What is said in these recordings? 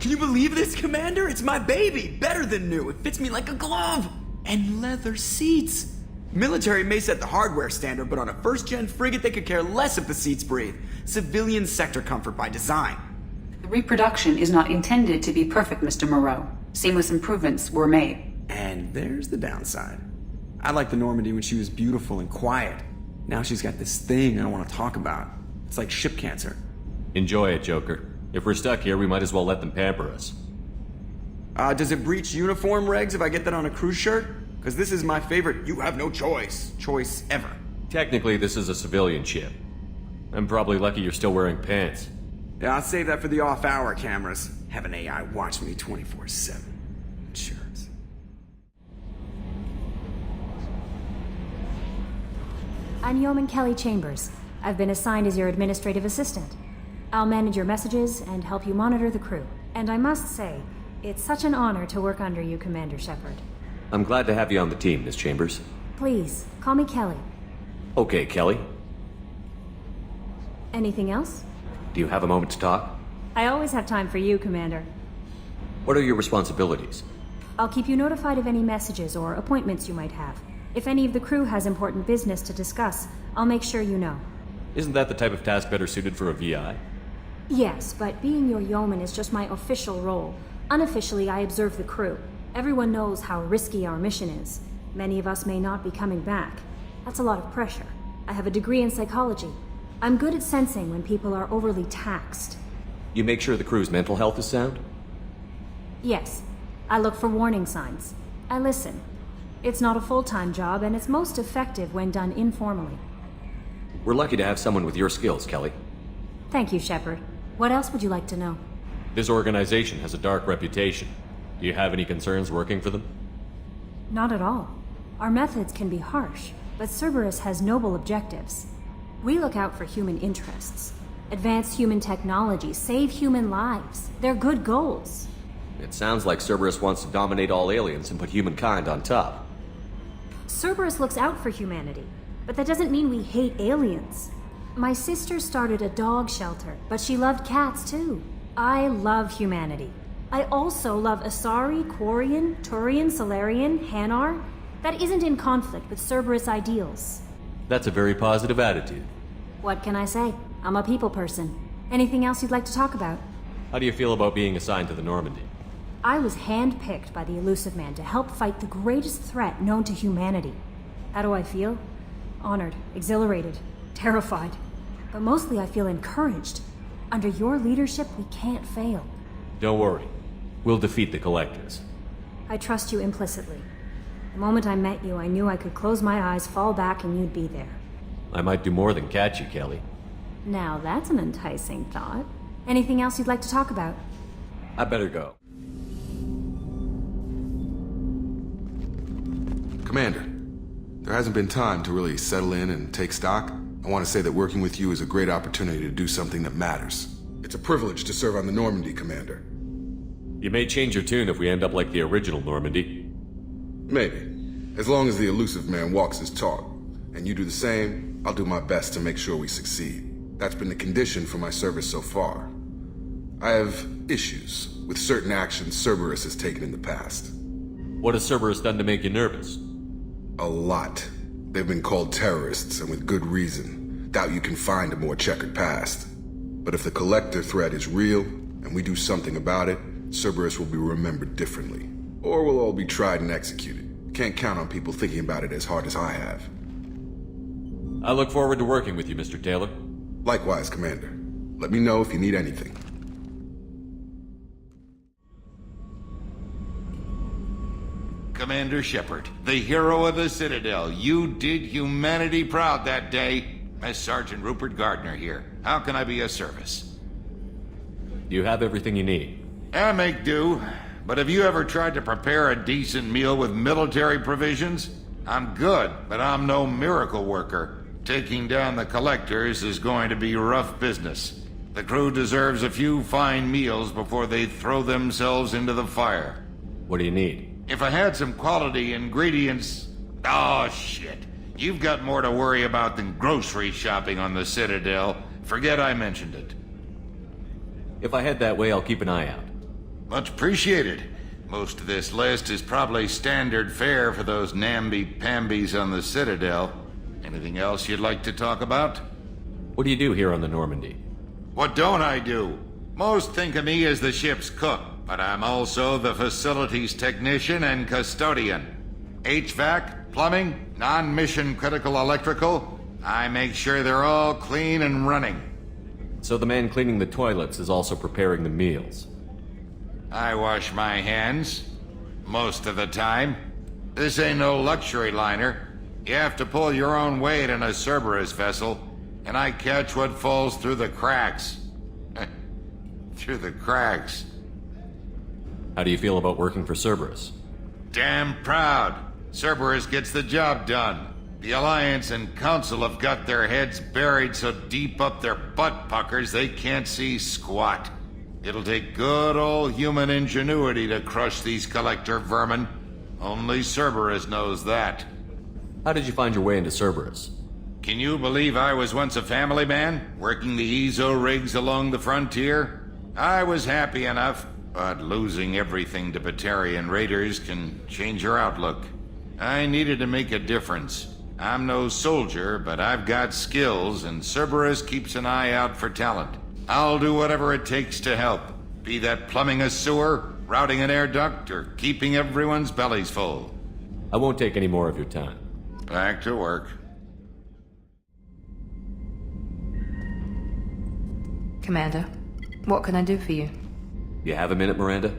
Can you believe this, Commander? It's my baby! Better than new. It fits me like a glove! And leather seats! Military may set the hardware standard, but on a first-gen frigate they could care less if the seats breathe. Civilian sector comfort by design. The reproduction is not intended to be perfect, Mr. Moreau. Seamless improvements were made. And there's the downside. I liked the Normandy when she was beautiful and quiet. Now she's got this thing I don't want to talk about. It's like ship cancer. Enjoy it, Joker. If we're stuck here, we might as well let them pamper us. Does it breach uniform regs if I get that on a cruise shirt? Because this is my favorite you have no choice ever. Technically, this is a civilian ship. I'm probably lucky you're still wearing pants. Yeah, I'll save that for the off-hour cameras. Have an AI watch me 24/7. Insurance. I'm Yeoman Kelly Chambers. I've been assigned as your administrative assistant. I'll manage your messages and help you monitor the crew. And I must say, it's such an honor to work under you, Commander Shepard. I'm glad to have you on the team, Miss Chambers. Please, call me Kelly. Okay, Kelly. Anything else? Do you have a moment to talk? I always have time for you, Commander. What are your responsibilities? I'll keep you notified of any messages or appointments you might have. If any of the crew has important business to discuss, I'll make sure you know. Isn't that the type of task better suited for a VI? Yes, but being your yeoman is just my official role. Unofficially, I observe the crew. Everyone knows how risky our mission is. Many of us may not be coming back. That's a lot of pressure. I have a degree in psychology. I'm good at sensing when people are overly taxed. You make sure the crew's mental health is sound? Yes. I look for warning signs. I listen. It's not a full-time job, and it's most effective when done informally. We're lucky to have someone with your skills, Kelly. Thank you, Shepard. What else would you like to know? This organization has a dark reputation. Do you have any concerns working for them? Not at all. Our methods can be harsh, but Cerberus has noble objectives. We look out for human interests. Advance human technology, save human lives. They're good goals. It sounds like Cerberus wants to dominate all aliens and put humankind on top. Cerberus looks out for humanity, but that doesn't mean we hate aliens. My sister started a dog shelter, but she loved cats too. I love humanity. I also love Asari, Quarian, Turian, Solarian, Hanar. That isn't in conflict with Cerberus ideals. That's a very positive attitude. What can I say? I'm a people person. Anything else you'd like to talk about? How do you feel about being assigned to the Normandy? I was handpicked by the Elusive Man to help fight the greatest threat known to humanity. How do I feel? Honored, exhilarated, terrified. But mostly I feel encouraged. Under your leadership, we can't fail. Don't worry. We'll defeat the Collectors. I trust you implicitly. The moment I met you, I knew I could close my eyes, fall back, and you'd be there. I might do more than catch you, Kelly. Now that's an enticing thought. Anything else you'd like to talk about? I better go. Commander, there hasn't been time to really settle in and take stock. I want to say that working with you is a great opportunity to do something that matters. It's a privilege to serve on the Normandy, Commander. You may change your tune if we end up like the original Normandy. Maybe. As long as the Elusive Man walks his talk, and you do the same, I'll do my best to make sure we succeed. That's been the condition for my service so far. I have issues with certain actions Cerberus has taken in the past. What has Cerberus done to make you nervous? A lot. They've been called terrorists, and with good reason. Doubt you can find a more checkered past. But if the Collector threat is real, and we do something about it, Cerberus will be remembered differently. Or we'll all be tried and executed. Can't count on people thinking about it as hard as I have. I look forward to working with you, Mr. Taylor. Likewise, Commander. Let me know if you need anything. Commander Shepard, the hero of the Citadel. You did humanity proud that day. As Sergeant Rupert Gardner here. How can I be of service? You have everything you need. I make do. But have you ever tried to prepare a decent meal with military provisions? I'm good, but I'm no miracle worker. Taking down the Collectors is going to be rough business. The crew deserves a few fine meals before they throw themselves into the fire. What do you need? If I had some quality ingredients... Oh, shit. You've got more to worry about than grocery shopping on the Citadel. Forget I mentioned it. If I head that way, I'll keep an eye out. Much appreciated. Most of this list is probably standard fare for those namby-pambies on the Citadel. Anything else you'd like to talk about? What do you do here on the Normandy? What don't I do? Most think of me as the ship's cook, but I'm also the facilities technician and custodian. HVAC, plumbing, non-mission critical electrical. I make sure they're all clean and running. So the man cleaning the toilets is also preparing the meals. I wash my hands. Most of the time. This ain't no luxury liner. You have to pull your own weight in a Cerberus vessel, and I catch what falls through the cracks. Through the cracks. How do you feel about working for Cerberus? Damn proud. Cerberus gets the job done. The Alliance and Council have got their heads buried so deep up their butt puckers they can't see squat. It'll take good old human ingenuity to crush these collector vermin. Only Cerberus knows that. How did you find your way into Cerberus? Can you believe I was once a family man, working the EZO rigs along the frontier? I was happy enough, but losing everything to Batarian raiders can change your outlook. I needed to make a difference. I'm no soldier, but I've got skills, and Cerberus keeps an eye out for talent. I'll do whatever it takes to help, be that plumbing a sewer, routing an air duct, or keeping everyone's bellies full. I won't take any more of your time. Back to work. Commander, what can I do for you? You have a minute, Miranda?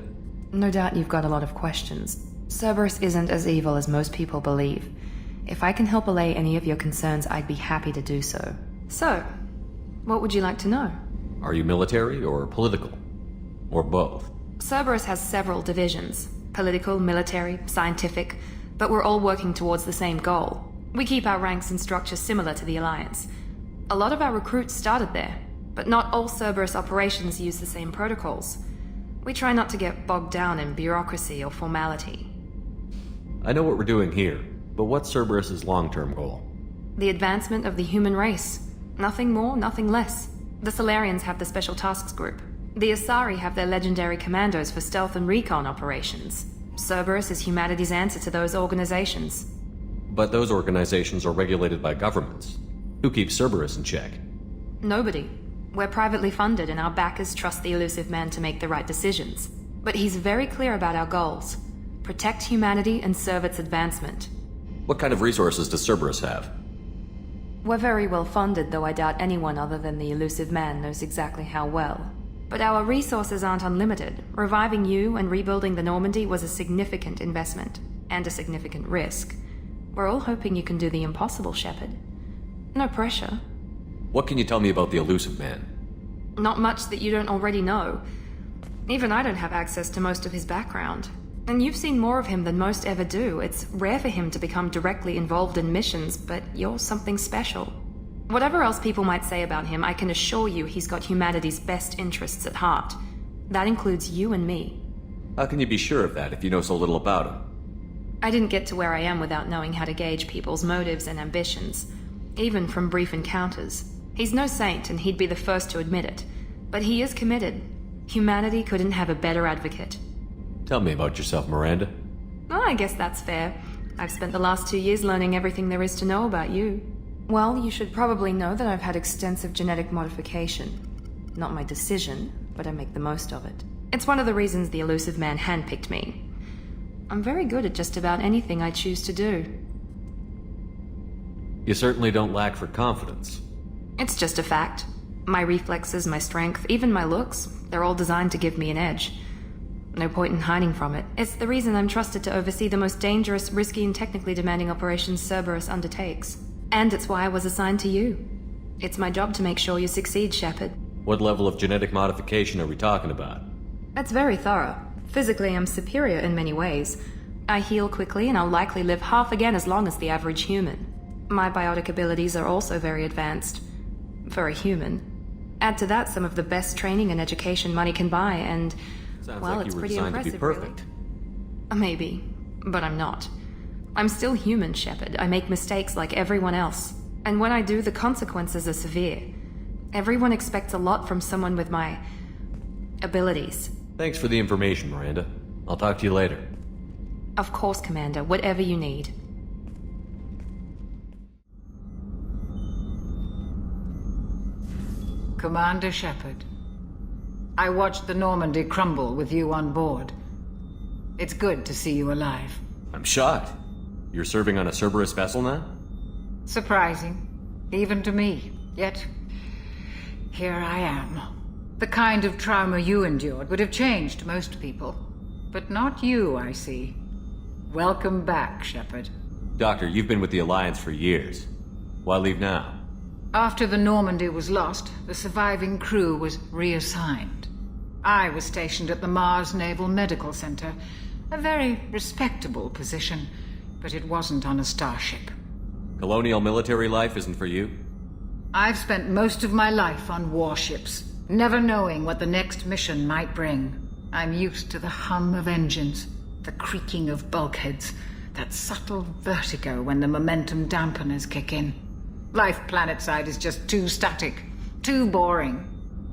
No doubt you've got a lot of questions. Cerberus isn't as evil as most people believe. If I can help allay any of your concerns, I'd be happy to do so. So, what would you like to know? Are you military or political? Or both? Cerberus has several divisions. Political, military, scientific, but we're all working towards the same goal. We keep our ranks and structure similar to the Alliance. A lot of our recruits started there, but not all Cerberus operations use the same protocols. We try not to get bogged down in bureaucracy or formality. I know what we're doing here, but what's Cerberus's long-term goal? The advancement of the human race. Nothing more, nothing less. The Solarians have the Special Tasks Group. The Asari have their legendary commandos for stealth and recon operations. Cerberus is humanity's answer to those organizations. But those organizations are regulated by governments. Who keeps Cerberus in check? Nobody. We're privately funded and our backers trust the elusive man to make the right decisions. But he's very clear about our goals. Protect humanity and serve its advancement. What kind of resources does Cerberus have? We're very well funded, though I doubt anyone other than the elusive man knows exactly how well. But our resources aren't unlimited. Reviving you and rebuilding the Normandy was a significant investment, and a significant risk. We're all hoping you can do the impossible, Shepard. No pressure. What can you tell me about the elusive man? Not much that you don't already know. Even I don't have access to most of his background. And you've seen more of him than most ever do. It's rare for him to become directly involved in missions, but you're something special. Whatever else people might say about him, I can assure you he's got humanity's best interests at heart. That includes you and me. How can you be sure of that if you know so little about him? I didn't get to where I am without knowing how to gauge people's motives and ambitions, even from brief encounters. He's no saint, and he'd be the first to admit it. But he is committed. Humanity couldn't have a better advocate. Tell me about yourself, Miranda. Oh, I guess that's fair. I've spent the last 2 years learning everything there is to know about you. Well, you should probably know that I've had extensive genetic modification. Not my decision, but I make the most of it. It's one of the reasons the elusive man handpicked me. I'm very good at just about anything I choose to do. You certainly don't lack for confidence. It's just a fact. My reflexes, my strength, even my looks, they're all designed to give me an edge. No point in hiding from it. It's the reason I'm trusted to oversee the most dangerous, risky, and technically demanding operations Cerberus undertakes. And it's why I was assigned to you. It's my job to make sure you succeed, Shepard. What level of genetic modification are we talking about? That's very thorough. Physically, I'm superior in many ways. I heal quickly, and I'll likely live half again as long as the average human. My biotic abilities are also very advanced. For a human. Add to that some of the best training and education money can buy, and... Sounds well, like it's you were pretty designed impressive, to be perfect. really. Maybe, but I'm not. I'm still human, Shepard. I make mistakes like everyone else. And when I do, the consequences are severe. Everyone expects a lot from someone with my... abilities. Thanks for the information, Miranda. I'll talk to you later. Of course, Commander. Whatever you need. Commander Shepard, I watched the Normandy crumble with you on board. It's good to see you alive. I'm shocked. You're serving on a Cerberus vessel now? Surprising, even to me. Yet, here I am. The kind of trauma you endured would have changed most people. But not you, I see. Welcome back, Shepard. Doctor, you've been with the Alliance for years. Why leave now? After the Normandy was lost, the surviving crew was reassigned. I was stationed at the Mars Naval Medical Center, a very respectable position, but it wasn't on a starship. Colonial military life isn't for you? I've spent most of my life on warships, never knowing what the next mission might bring. I'm used to the hum of engines, the creaking of bulkheads, that subtle vertigo when the momentum dampeners kick in. Life planetside is just too static, too boring.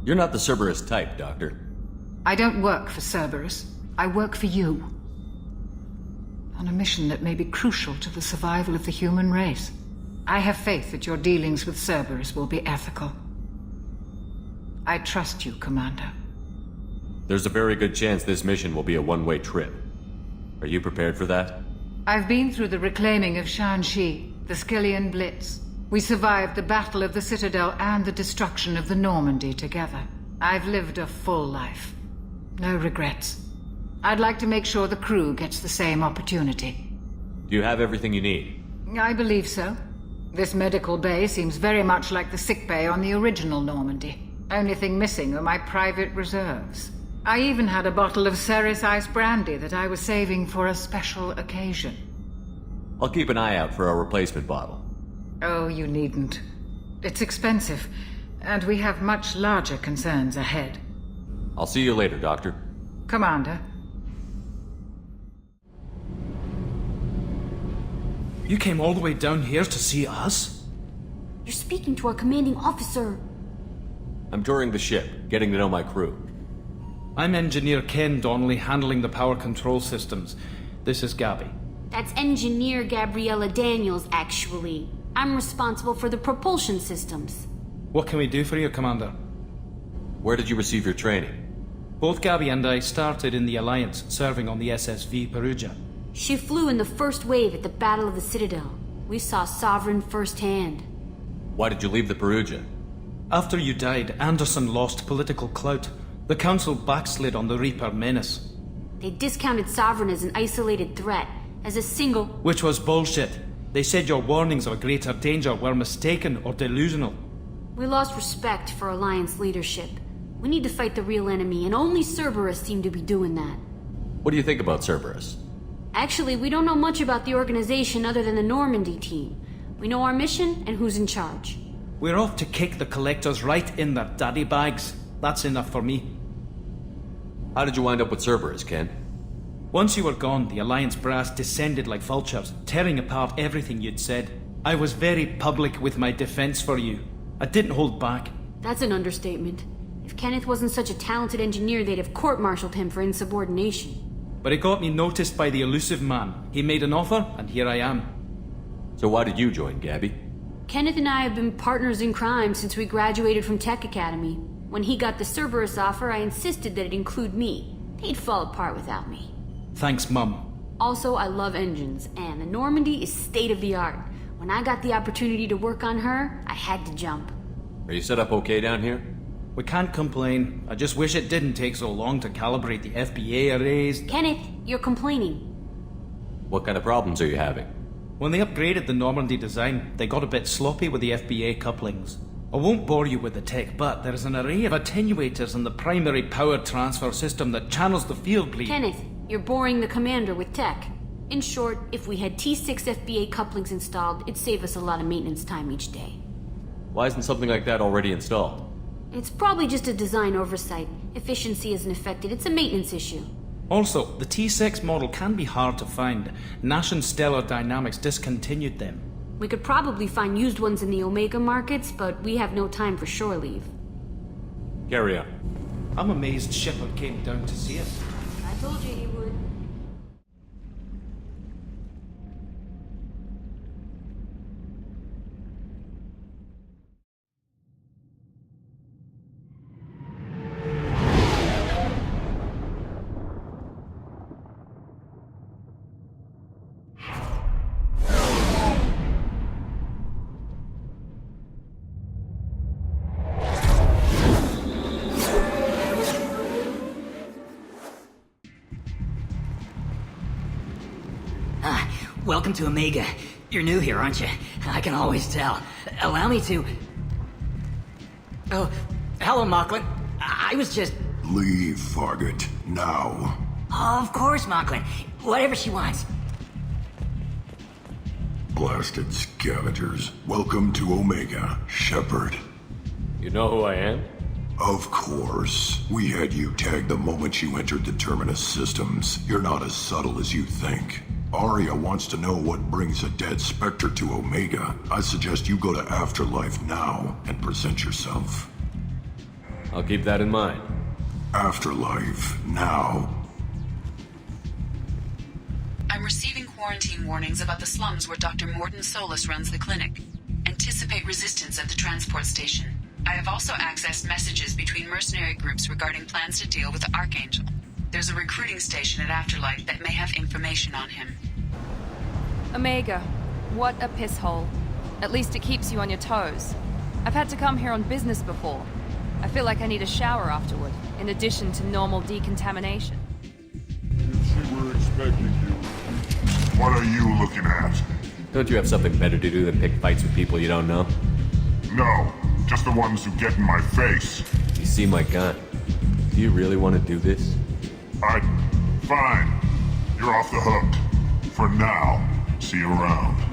You're not the Cerberus type, Doctor. I don't work for Cerberus. I work for you. On a mission that may be crucial to the survival of the human race. I have faith that your dealings with Cerberus will be ethical. I trust you, Commander. There's a very good chance this mission will be a one-way trip. Are you prepared for that? I've been through the reclaiming of Shanxi, the Skillian Blitz. We survived the Battle of the Citadel and the destruction of the Normandy together. I've lived a full life. No regrets. I'd like to make sure the crew gets the same opportunity. Do you have everything you need? I believe so. This medical bay seems very much like the sick bay on the original Normandy. Only thing missing are my private reserves. I even had a bottle of Ceres Ice brandy that I was saving for a special occasion. I'll keep an eye out for a replacement bottle. Oh, you needn't. It's expensive, and we have much larger concerns ahead. I'll see you later, Doctor. Commander. You came all the way down here to see us? You're speaking to our commanding officer. I'm touring the ship, getting to know my crew. I'm Engineer Ken Donnelly, handling the power control systems. This is Gabby. That's Engineer Gabriella Daniels, actually. I'm responsible for the propulsion systems. What can we do for you, Commander? Where did you receive your training? Both Gabby and I started in the Alliance, serving on the SSV Perugia. She flew in the first wave at the Battle of the Citadel. We saw Sovereign firsthand. Why did you leave the Perugia? After you died, Anderson lost political clout. The Council backslid on the Reaper menace. They discounted Sovereign as an isolated threat, as a single... Which was bullshit. They said your warnings of a greater danger were mistaken or delusional. We lost respect for Alliance leadership. We need to fight the real enemy, and only Cerberus seem to be doing that. What do you think about Cerberus? Actually, we don't know much about the organization other than the Normandy team. We know our mission and who's in charge. We're off to kick the Collectors right in their daddy bags. That's enough for me. How did you wind up with Cerberus, Ken? Once you were gone, the Alliance brass descended like vultures, tearing apart everything you'd said. I was very public with my defense for you. I didn't hold back. That's an understatement. If Kenneth wasn't such a talented engineer, they'd have court-martialed him for insubordination. But it got me noticed by the elusive man. He made an offer, and here I am. So why did you join, Gabby? Kenneth and I have been partners in crime since we graduated from Tech Academy. When he got the Cerberus offer, I insisted that it include me. He'd fall apart without me. Thanks, Mum. Also, I love engines, and the Normandy is state-of-the-art. When I got the opportunity to work on her, I had to jump. Are you set up okay down here? We can't complain. I just wish it didn't take so long to calibrate the FBA arrays. Kenneth, you're complaining. What kind of problems are you having? When they upgraded the Normandy design, they got a bit sloppy with the FBA couplings. I won't bore you with the tech, but there is an array of attenuators in the primary power transfer system that channels the field bleed. Kenneth, you're boring the commander with tech. In short, if we had T6 FBA couplings installed, it'd save us a lot of maintenance time each day. Why isn't something like that already installed? It's probably just a design oversight. Efficiency isn't affected, it's a maintenance issue. Also, the T6 model can be hard to find. Nash and Stellar Dynamics discontinued them. We could probably find used ones in the Omega markets, but we have no time for shore leave. Carrie-Anne. I'm amazed Shepard came down to see it. I told you he would. Welcome to Omega. You're new here, aren't you? I can always tell. Allow me to... Oh, hello, Mocklin. I was just... Leave, Fargate. Now. Of course, Mocklin. Whatever she wants. Blasted scavengers. Welcome to Omega, Shepard. You know who I am? Of course. We had you tagged the moment you entered the Terminus systems. You're not as subtle as you think. Aria wants to know what brings a dead Spectre to Omega. I suggest you go to Afterlife now and present yourself. I'll keep that in mind. Afterlife now. I'm receiving quarantine warnings about the slums where Dr. Morden Solus runs the clinic. Anticipate resistance at the transport station. I have also accessed messages between mercenary groups regarding plans to deal with the Archangel. There's a recruiting station at Afterlife that may have information on him. Omega, what a piss hole. At least it keeps you on your toes. I've had to come here on business before. I feel like I need a shower afterward, in addition to normal decontamination. She were expecting you. What are you looking at? Don't you have something better to do than pick fights with people you don't know? No, just the ones who get in my face. You see my gun. Do you really want to do this? Fine. You're off the hook. For now. See you around.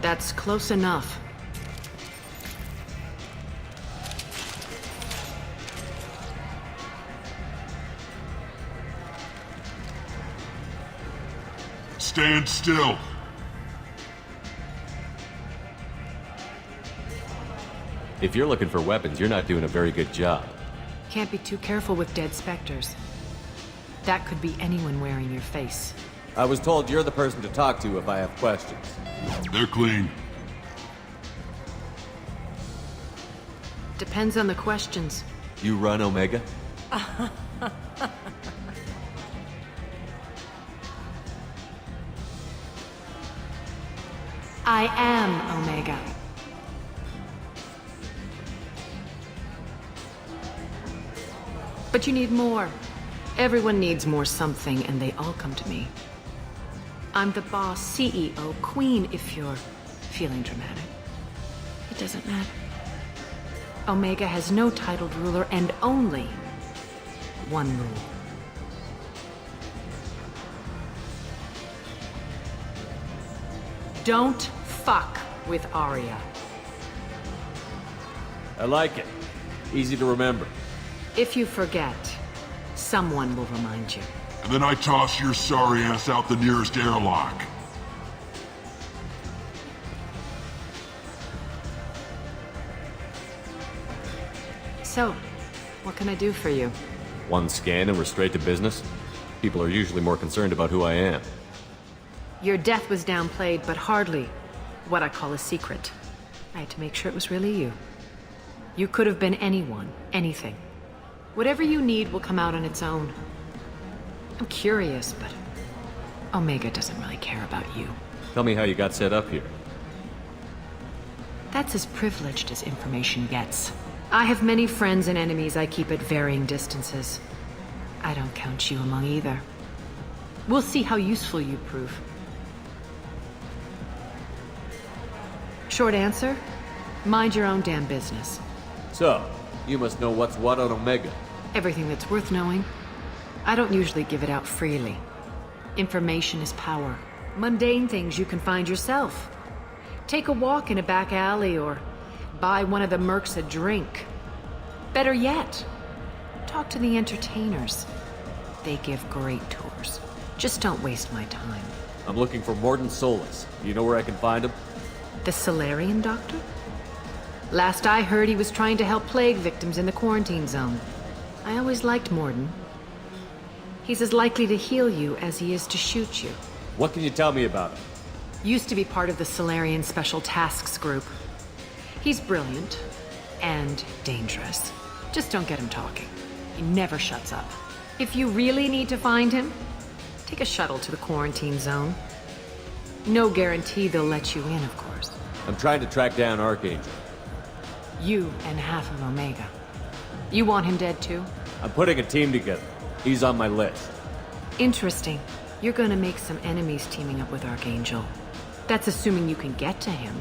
That's close enough. Stand still. If you're looking for weapons, you're not doing a very good job. Can't be too careful with dead specters. That could be anyone wearing your face. I was told you're the person to talk to if I have questions. They're clean. Depends on the questions. You run Omega? I am Omega. But you need more. Everyone needs more something, and they all come to me. I'm the boss, CEO, queen, if you're feeling dramatic. It doesn't matter. Omega has no titled ruler and only one rule. Don't fuck with Aria. I like it. Easy to remember. If you forget, someone will remind you. And then I toss your sorry ass out the nearest airlock. So, what can I do for you? One scan and we're straight to business? People are usually more concerned about who I am. Your death was downplayed, but hardly what I call a secret. I had to make sure it was really you. You could have been anyone, anything. Whatever you need will come out on its own. I'm curious, but Omega doesn't really care about you. Tell me how you got set up here. That's as privileged as information gets. I have many friends and enemies I keep at varying distances. I don't count you among either. We'll see how useful you prove. Short answer, mind your own damn business. So, you must know what's what on Omega. Everything that's worth knowing. I don't usually give it out freely. Information is power. Mundane things you can find yourself. Take a walk in a back alley or buy one of the mercs a drink. Better yet, talk to the entertainers. They give great tours. Just don't waste my time. I'm looking for Morden Solus. Do you know where I can find him? The Solarian doctor? Last I heard, he was trying to help plague victims in the quarantine zone. I always liked Morden. He's as likely to heal you as he is to shoot you. What can you tell me about him? Used to be part of the Solarian Special Tasks Group. He's brilliant and dangerous. Just don't get him talking. He never shuts up. If you really need to find him, take a shuttle to the quarantine zone. No guarantee they'll let you in, of course. I'm trying to track down Archangel. You and half of Omega. You want him dead too? I'm putting a team together. He's on my list. Interesting. You're gonna make some enemies teaming up with Archangel. That's assuming you can get to him.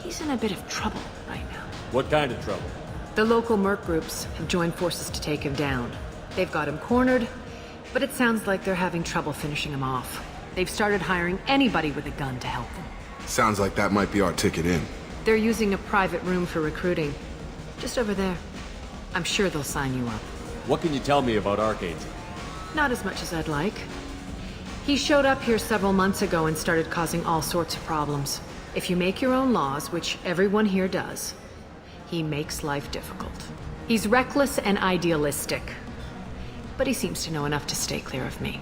He's in a bit of trouble right now. What kind of trouble? The local merc groups have joined forces to take him down. They've got him cornered, but it sounds like they're having trouble finishing him off. They've started hiring anybody with a gun to help them. Sounds like that might be our ticket in. They're using a private room for recruiting. Just over there. I'm sure they'll sign you up. What can you tell me about Archangel? Not as much as I'd like. He showed up here several months ago and started causing all sorts of problems. If you make your own laws, which everyone here does, he makes life difficult. He's reckless and idealistic. But he seems to know enough to stay clear of me.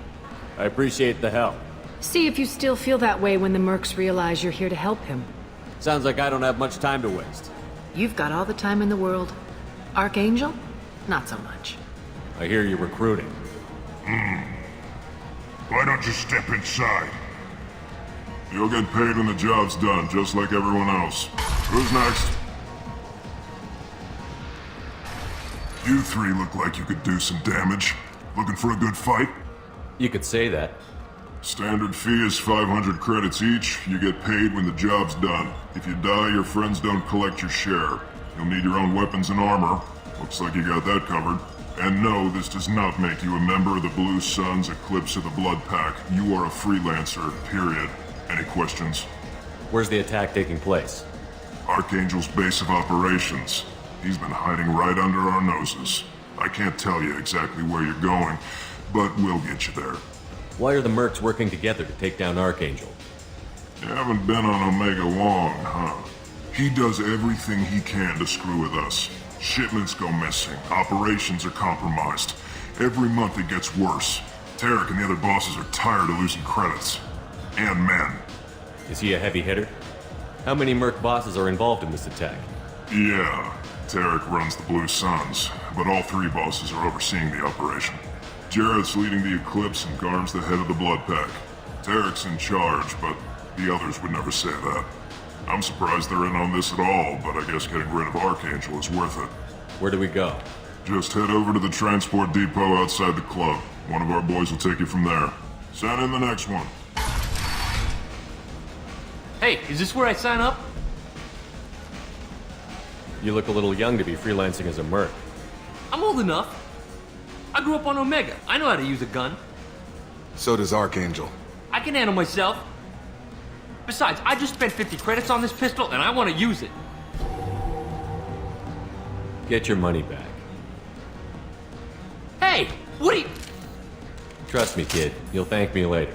I appreciate the help. See if you still feel that way when the mercs realize you're here to help him. Sounds like I don't have much time to waste. You've got all the time in the world. Archangel? Not so much. I hear you're recruiting. Why don't you step inside? You'll get paid when the job's done, just like everyone else. Who's next? You three look like you could do some damage. Looking for a good fight? You could say that. Standard fee is 500 credits each. You get paid when the job's done. If you die, your friends don't collect your share. You'll need your own weapons and armor. Looks like you got that covered. And no, this does not make you a member of the Blue Suns, Eclipse, or the Blood Pack. You are a freelancer, period. Any questions? Where's the attack taking place? Archangel's base of operations. He's been hiding right under our noses. I can't tell you exactly where you're going, but we'll get you there. Why are the mercs working together to take down Archangel? You haven't been on Omega long, huh? He does everything he can to screw with us. Shipments go missing. Operations are compromised. Every month it gets worse. Tarek and the other bosses are tired of losing credits. And men. Is he a heavy hitter? How many merc bosses are involved in this attack? Yeah, Tarek runs the Blue Suns, but all three bosses are overseeing the operation. Jarrett's leading the Eclipse and Garm's the head of the Blood Pack. Tarek's in charge, but the others would never say that. I'm surprised they're in on this at all, but I guess getting rid of Archangel is worth it. Where do we go? Just head over to the transport depot outside the club. One of our boys will take you from there. Send in the next one. Hey, is this where I sign up? You look a little young to be freelancing as a merc. I'm old enough. I grew up on Omega. I know how to use a gun. So does Archangel. I can handle myself. Besides, I just spent 50 credits on this pistol, and I want to use it. Get your money back. Hey, what are you... Trust me, kid. You'll thank me later.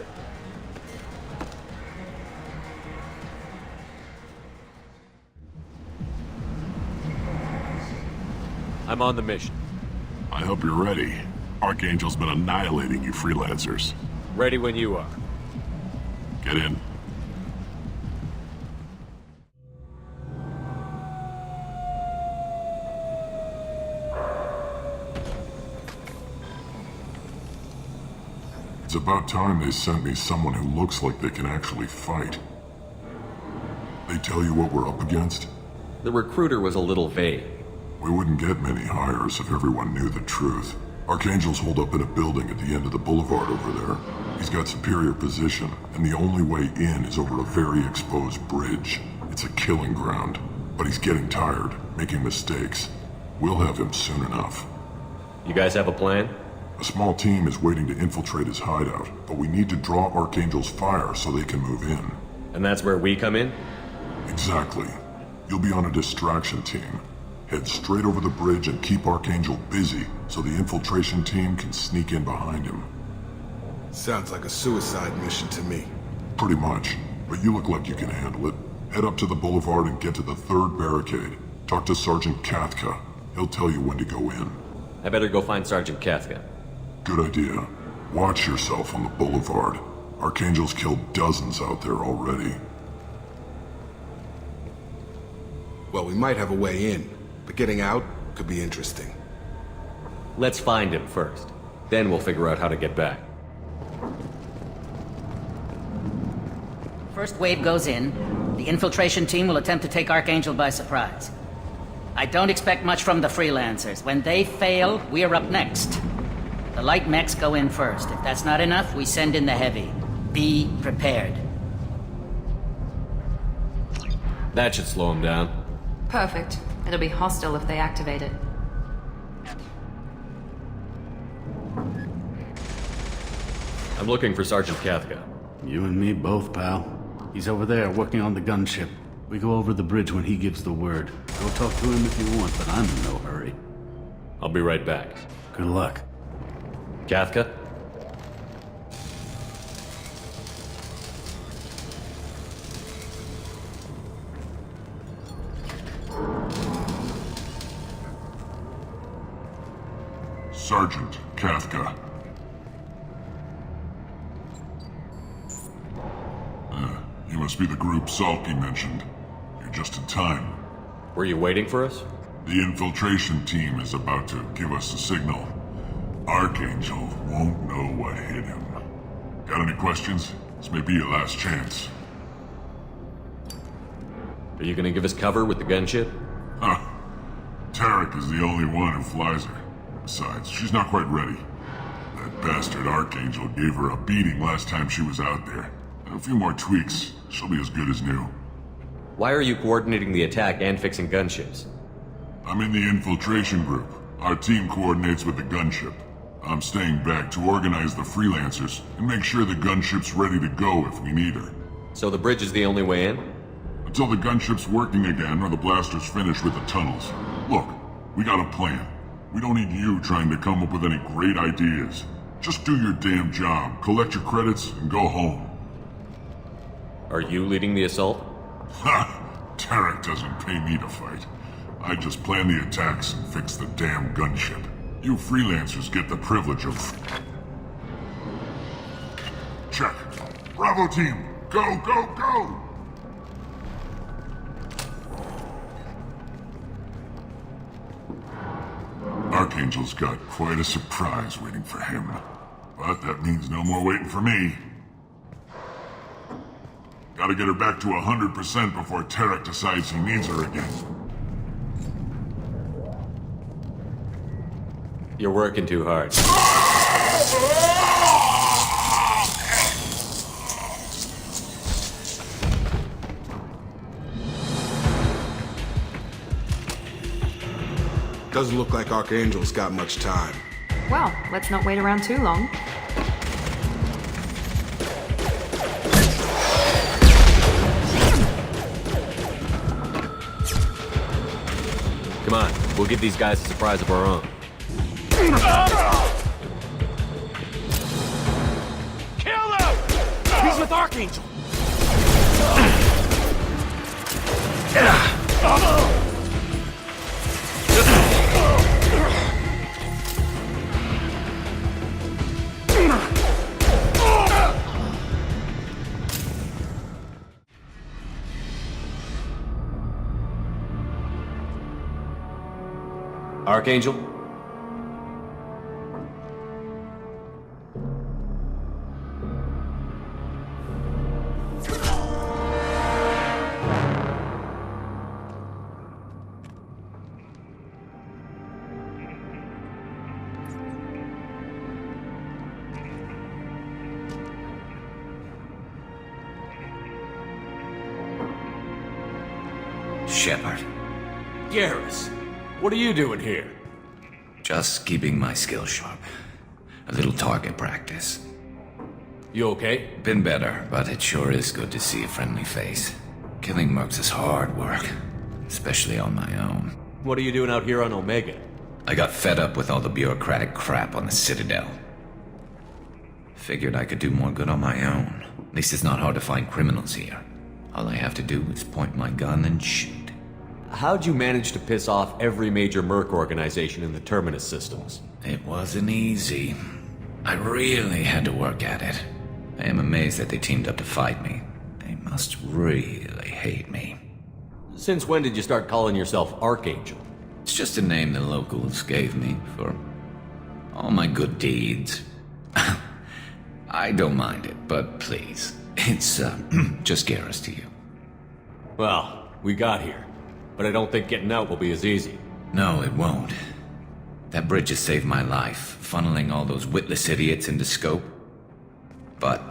I'm on the mission. I hope you're ready. Archangel's been annihilating you freelancers. Ready when you are. Get in. It's about time they sent me someone who looks like they can actually fight. They tell you what we're up against? The recruiter was a little vague. We wouldn't get many hires if everyone knew the truth. Archangel's holed up in a building at the end of the boulevard over there. He's got superior position, and the only way in is over a very exposed bridge. It's a killing ground, but he's getting tired, making mistakes. We'll have him soon enough. You guys have a plan? A small team is waiting to infiltrate his hideout, but we need to draw Archangel's fire so they can move in. And that's where we come in? Exactly. You'll be on a distraction team. Head straight over the bridge and keep Archangel busy so the infiltration team can sneak in behind him. Sounds like a suicide mission to me. Pretty much, but you look like you can handle it. Head up to the boulevard and get to the 3rd barricade. Talk to Sergeant Kathka. He'll tell you when to go in. I better go find Sergeant Kathka. Good idea. Watch yourself on the boulevard. Archangel's killed dozens out there already. Well, we might have a way in, but getting out could be interesting. Let's find him first. Then we'll figure out how to get back. First wave goes in. The infiltration team will attempt to take Archangel by surprise. I don't expect much from the freelancers. When they fail, we're up next. The light mechs go in first. If that's not enough, we send in the heavy. Be prepared. That should slow him down. Perfect. It'll be hostile if they activate it. I'm looking for Sergeant Kathka. You and me both, pal. He's over there working on the gunship. We go over the bridge when he gives the word. Go talk to him if you want, but I'm in no hurry. I'll be right back. Good luck. Kathka? Sergeant Kathka. You must be the group Salky mentioned. You're just in time. Were you waiting for us? The infiltration team is about to give us a signal. Archangel won't know what hit him. Got any questions? This may be your last chance. Are you gonna give us cover with the gunship? Huh. Tarek is the only one who flies her. Besides, she's not quite ready. That bastard Archangel gave her a beating last time she was out there. A few more tweaks, she'll be as good as new. Why are you coordinating the attack and fixing gunships? I'm in the infiltration group. Our team coordinates with the gunship. I'm staying back to organize the freelancers and make sure the gunship's ready to go if we need her. So the bridge is the only way in? Until the gunship's working again or the blasters finish with the tunnels. Look, we got a plan. We don't need you trying to come up with any great ideas. Just do your damn job, collect your credits, and go home. Are you leading the assault? Ha! Tarek doesn't pay me to fight. I just plan the attacks and fix the damn gunship. You freelancers get the privilege of... Check. Bravo team! Go, go, go! Archangel's got quite a surprise waiting for him. But that means no more waiting for me. Gotta get her back to 100% before Tarek decides he needs her again. You're working too hard. Doesn't look like Archangel's got much time. Well, let's not wait around too long. Come on, we'll give these guys a surprise of our own. Kill him! He's with Archangel! Archangel? Shepard. Garrus, what are you doing here? Just keeping my skills sharp. A little target practice. You okay? Been better, but it sure is good to see a friendly face. Killing mercs is hard work, especially on my own. What are you doing out here on Omega? I got fed up with all the bureaucratic crap on the Citadel. Figured I could do more good on my own. At least it's not hard to find criminals here. All I have to do is point my gun and shoot. How'd you manage to piss off every major merc organization in the Terminus systems? It wasn't easy. I really had to work at it. I am amazed that they teamed up to fight me. They must really hate me. Since when did you start calling yourself Archangel? It's just a name the locals gave me for all my good deeds. I don't mind it, but please, it's just Garrus to you. Well, we got here, but I don't think getting out will be as easy. No, it won't. That bridge has saved my life, funneling all those witless idiots into scope. But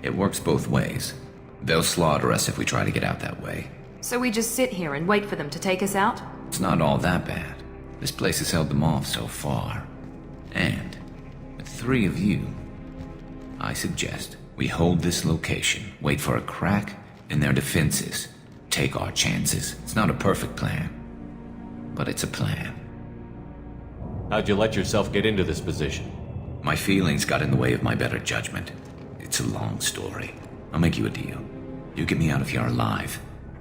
it works both ways. They'll slaughter us if we try to get out that way. So we just sit here and wait for them to take us out? It's not all that bad. This place has held them off so far. And with 3 of you, I suggest we hold this location, wait for a crack in their defenses, take our chances. It's not a perfect plan, but it's a plan. How'd you let yourself get into this position? My feelings got in the way of my better judgment. It's a long story. I'll make you a deal. You get me out of here alive,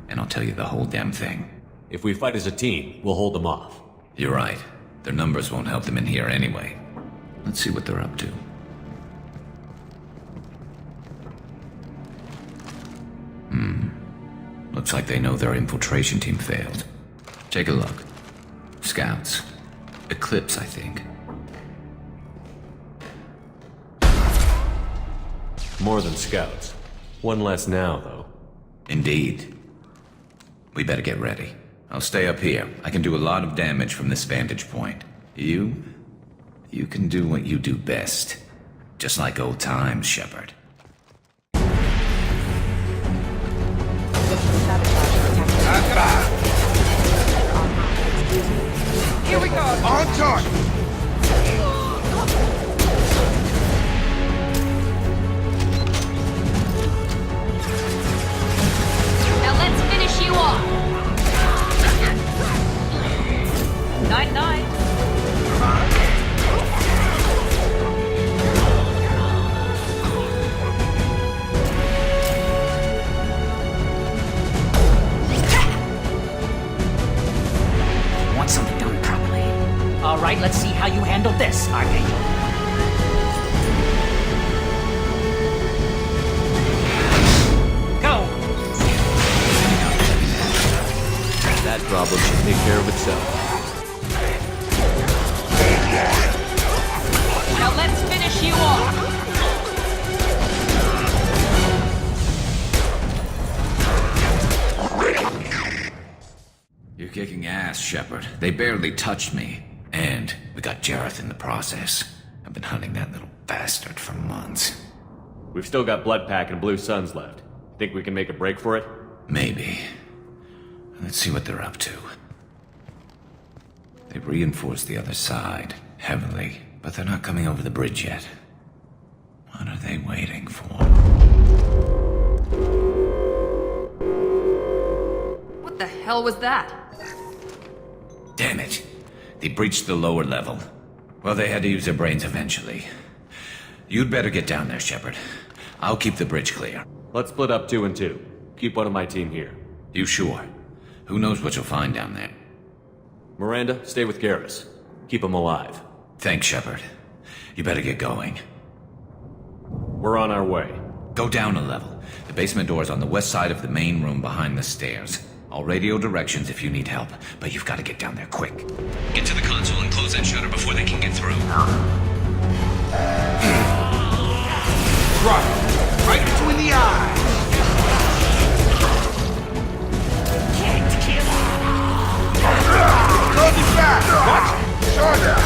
and I'll tell you the whole damn thing. If we fight as a team, we'll hold them off. You're right. Their numbers won't help them in here anyway. Let's see what they're up to. Looks like they know their infiltration team failed. Take a look. Scouts. Eclipse, I think. More than scouts. One less now, though. Indeed. We better get ready. I'll stay up here. I can do a lot of damage from this vantage point. You can do what you do best. Just like old times, Shepard. Here we go! On target! Now let's finish you off! 9-9. Want something done properly. All right, let's see how you handle this, Archangel. Go! That problem should take care of itself. Now let's finish you off! You're kicking ass, Shepard. They barely touched me. And we got Jareth in the process. I've been hunting that little bastard for months. We've still got Bloodpack and Blue Suns left. Think we can make a break for it? Maybe. Let's see what they're up to. They've reinforced the other side, heavily, but they're not coming over the bridge yet. What are they waiting for? What the hell was that? Damn it. They breached the lower level. Well, they had to use their brains eventually. You'd better get down there, Shepard. I'll keep the bridge clear. Let's split up 2 and 2. Keep one of my team here. You sure? Who knows what you'll find down there? Miranda, stay with Garrus. Keep him alive. Thanks, Shepard. You better get going. We're on our way. Go down a level. The basement door's on the west side of the main room behind the stairs. I'll radio directions if you need help, but you've got to get down there quick. Get to the console and close that shutter before they can get through. Right between the eyes! Close it back! Watch it! Shorter!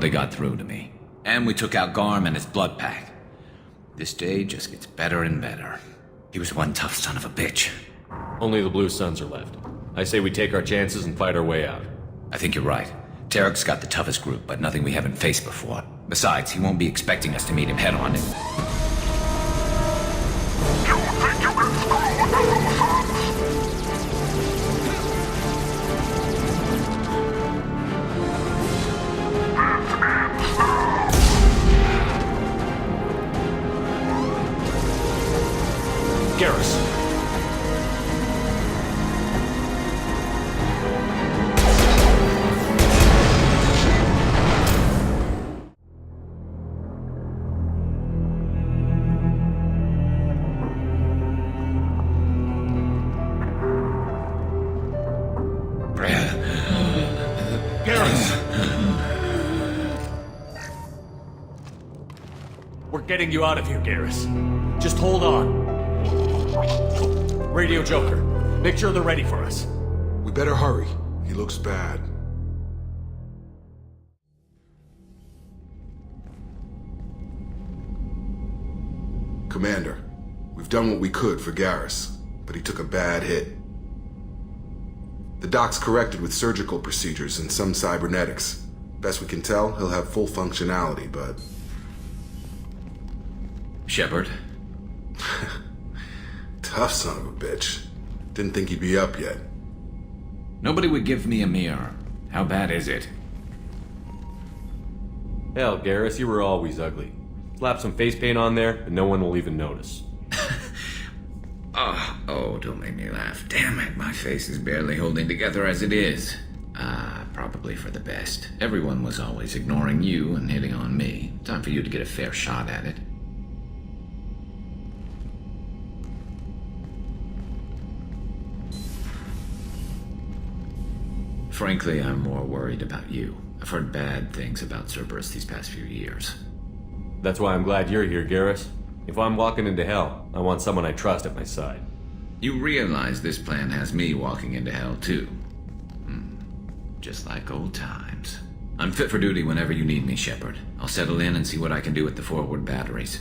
they got through to me. And we took out Garm and his blood pack. This day just gets better and better. He was one tough son of a bitch. Only the Blue Suns are left. I say we take our chances and fight our way out. I think you're right. Tarek's got the toughest group, but nothing we haven't faced before. Besides, he won't be expecting us to meet him head-on. Garrus. We're getting you out of here, Garrus. Just hold on. Radio Joker, make sure they're ready for us. We better hurry. He looks bad. Commander, we've done what we could for Garrus, but he took a bad hit. The doc's corrected with surgical procedures and some cybernetics. Best we can tell, he'll have full functionality, but... Shepard? Tough son of a bitch. Didn't think he'd be up yet. Nobody would give me a Meer. How bad is it? Hell, Garrus, you were always ugly. Slap some face paint on there, and no one will even notice. Oh, don't make me laugh. Damn it, my face is barely holding together as it is. Probably for the best. Everyone was always ignoring you and hitting on me. Time for you to get a fair shot at it. Frankly, I'm more worried about you. I've heard bad things about Cerberus these past few years. That's why I'm glad you're here, Garrus. If I'm walking into hell, I want someone I trust at my side. You realize this plan has me walking into hell, too. Just like old times. I'm fit for duty whenever you need me, Shepard. I'll settle in and see what I can do with the forward batteries.